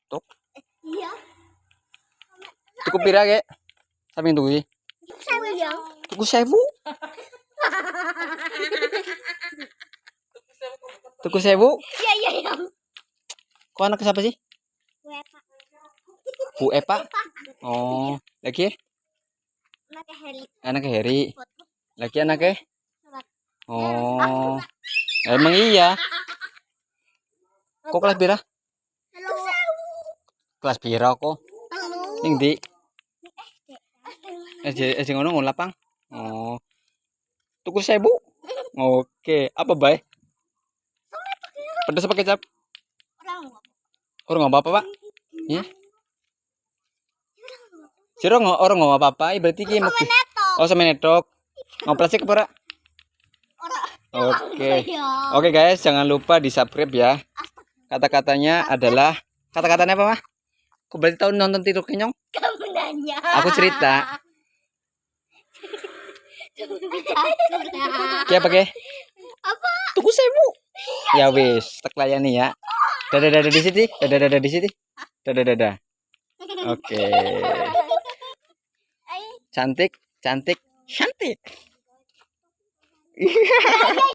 Tuk. Iya. Tuku pira ge? Sampe tuku iki. Tuku 1000. Tuku 1000. Iya. Kok anak siapa sih? Wepa. Bu Epa. Oh, lagi Anaknya Heli. anaknya Heri. Lagi anaknya. Sobat. Oh. Emang iya. Kok kelas pira? Halo. Kelas pira kok? Halo. Ning ndi? SD. SD ngono lapang. Oh. Tuku 1000. Oke, apa bae? Pedes apa kecap? Orang apa-apa, Pak? Iya. Orang nggak apa-apa, berarti ki mau. Oh, sama netok. Mau plastik apa ora? Oke. Oke guys, jangan lupa di-subscribe ya. Kata-katanya adalah kata-katanya apa, Mah? Kok berarti tahu nonton TikTok Kenyong? Kamu nanya. Aku cerita. Kayak apa, Ge? Apa? Tuku 1000. Ya wis, tak layani ya. Dadah di sini. Dadah di sini. Dadah. Oke. Cantik.